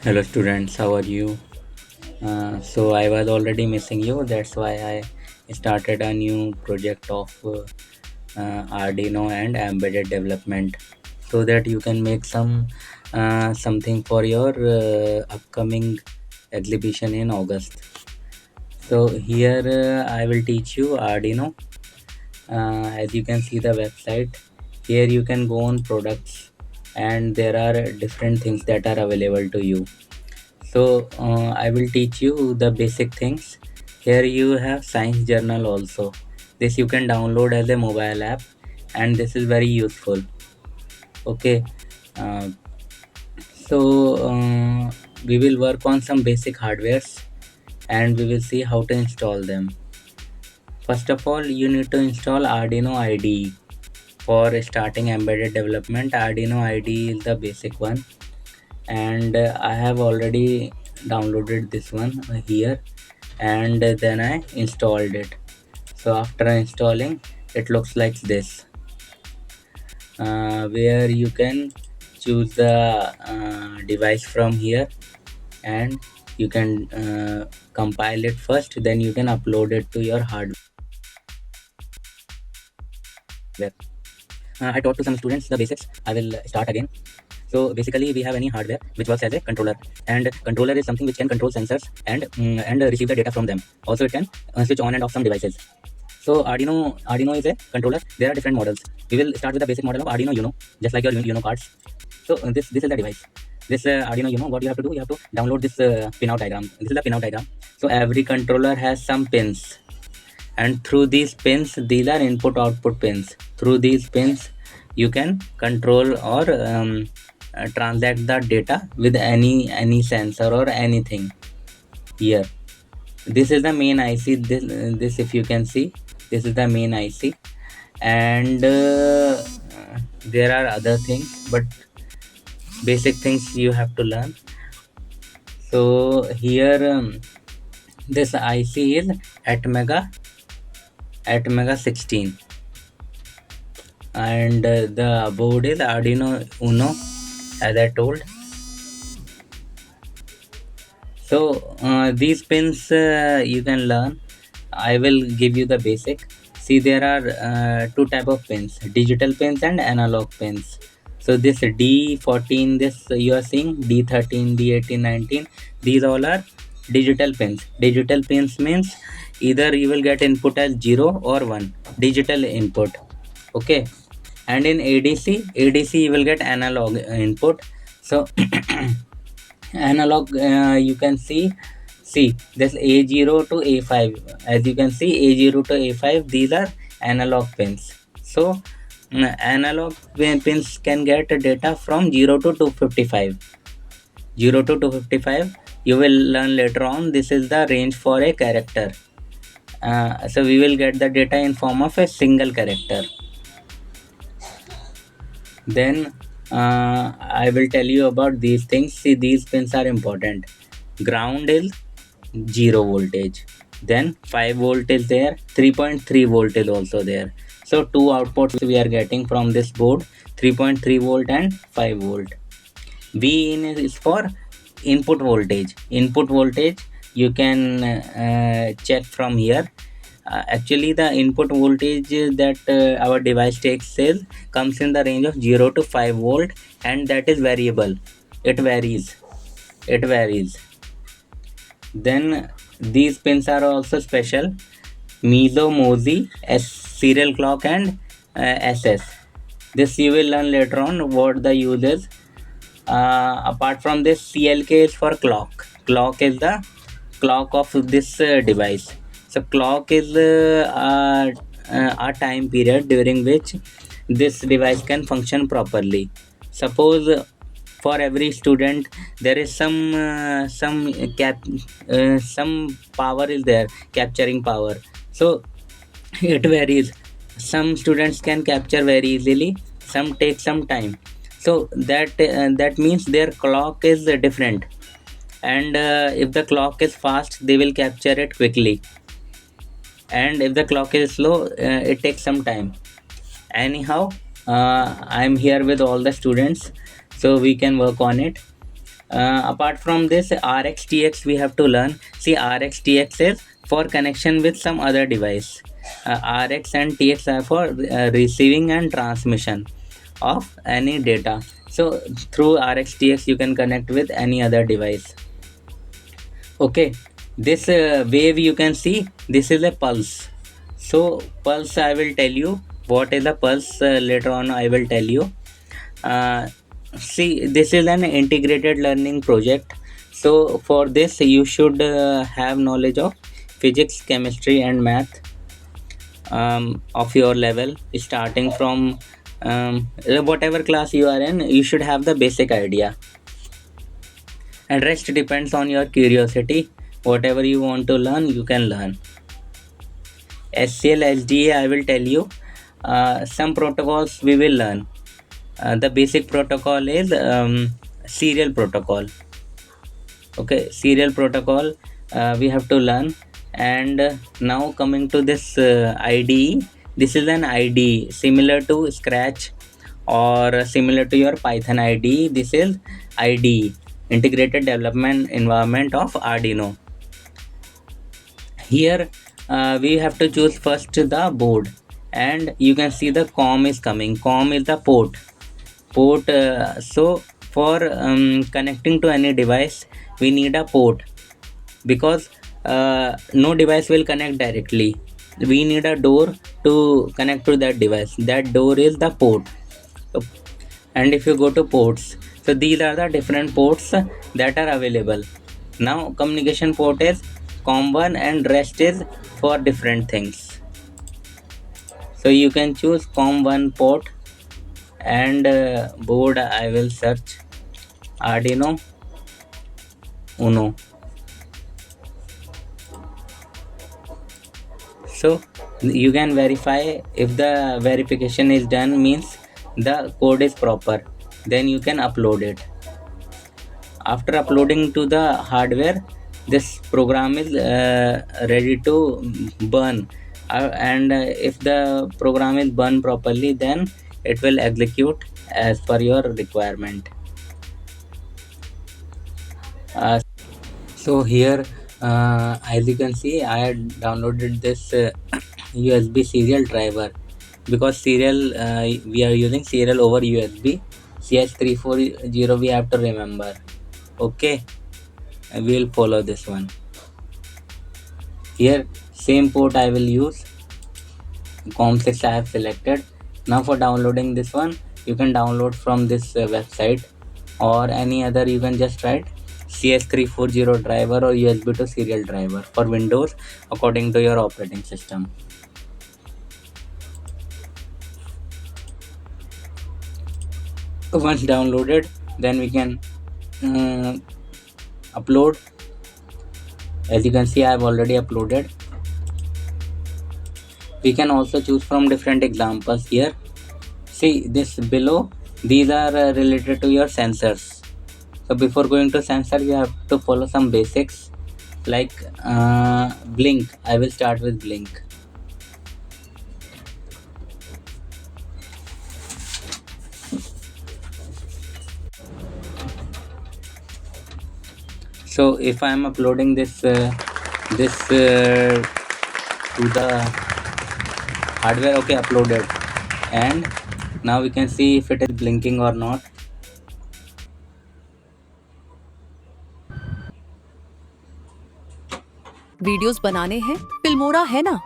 Hello students, how are you? So I was already missing you. That's why I started a new project of Arduino and embedded development, so that you can make something for your upcoming exhibition in August. So here I will teach you Arduino. As you can see the website, here you can go on products, and there are different things that are available to you. So I will teach you the basic things. Here you have science journal also. This you can download as a mobile app, and this is very useful. Okay. uh, so we will work on some basic hardwares, and we will see how to install them. First of all, you need to install Arduino IDE. For starting embedded development, Arduino IDE is the basic one, and I have already downloaded this one here, and then I installed it. So after installing, it looks like this, where you can choose the device from here, and you can compile it first, then you can upload it to your hardware. I taught to some students the basics. I will start again. So basically, we have any hardware which works as a controller, and controller is something which can control sensors and receive the data from them. Also, it can switch on and off some devices. So Arduino is a controller. There are different models. We will start with the basic model of Arduino Uno, just like your Uno cards. So this is the device. This Arduino Uno, what you have to do, you have to download this pinout diagram. This is the pinout diagram. So every controller has some pins, and through these pins, these are input output pins. Through these pins, you can control or transact the data with any sensor or anything. Here, this is the main IC. This if you can see, this is the main IC, and there are other things, but basic things you have to learn. So here, this IC is Atmega 16, and the board is Arduino Uno, as I told. So these pins you can learn. I will give you the basic. See, there are two type of pins: digital pins and analog pins. So this D14, this you are seeing D13, D18, 19. These all are digital pins. Digital pins means either you will get input as 0 or 1. Digital input. Okay. And in ADC you will get analog input. So analog, you can see this A0 to A5. As you can see, A0 to A5, these are analog pins. So analog pins can get data from 0 to 255. 0 to 255, you will learn later on, this is the range for a character. So we will get the data in form of a single character. Then I will tell you about these things. See, these pins are important. Ground is 0 voltage, then 5 volt is there, 3.3 volt is also there. So two outputs we are getting from this board, 3.3 volt and 5 volt. V in is for input voltage. You can check from here. Actually, the input voltage that our device takes comes in the range of 0 to 5 volt, and that is variable. It varies. Then these pins are also special: Mizo, Mozi, serial clock, and SS. This you will learn later on what the use is. Apart from this, CLK is for clock. Clock is the clock of this device. So clock is a time period during which this device can function properly. Suppose for every student there is some power is there, capturing power. So it varies. Some students can capture very easily, some take some time. So that means their clock is different, and if the clock is fast, they will capture it quickly, and if the clock is slow, it takes some time. Anyhow, I'm here with all the students, so we can work on it. Apart from this, RxTX we have to learn. See, RxTX is for connection with some other device. Rx and TX are for receiving and transmission of any data. So through RxTX you can connect with any other device. Okay, this wave you can see, this is a pulse. So pulse, I will tell you what is a pulse later on. I will tell you. Uh, See, this is an integrated learning project. So for this you should have knowledge of physics, chemistry and math of your level, starting from whatever class you are in. You should have the basic idea, and rest depends on your curiosity. Whatever you want to learn, you can learn. SCL, SDA, I will tell you some protocols we will learn. The basic protocol is serial protocol. Okay, serial protocol we have to learn. And now coming to this IDE, this is an IDE similar to Scratch or similar to your Python IDE. This is IDE, Integrated Development Environment of Arduino. Here we have to choose first the board, and you can see the COM is coming. COM is the port. So for connecting to any device we need a port, because no device will connect directly. We need a door to connect to that device. That door is the port. And if you go to ports, so these are the different ports that are available. Now communication port is COM1 and rest is for different things. So you can choose COM1 port, and board I will search Arduino Uno. So you can verify. If the verification is done, means the code is proper, then you can upload it. After uploading to the hardware, this program is ready to burn, and if the program is burned properly, then it will execute as per your requirement. So here as you can see, I had downloaded this USB serial driver, because serial we are using serial over USB. CS340 we have to remember. Okay, we will follow this one. Here same port I will use. COM6 I have selected. Now for downloading this one, you can download from this website or any other. You can just write CS340 driver or USB to serial driver for Windows according to your operating system. Once downloaded, then we can upload. As you can see, I have already uploaded. We can also choose from different examples here. See this below, these are related to your sensors. So before going to sensor, you have to follow some basics, like blink. I will start with blink. So if I am uploading this to the hardware, okay, uploaded, and now we can see if it is blinking or not. Videos बनाने हैं, Filmora है ना।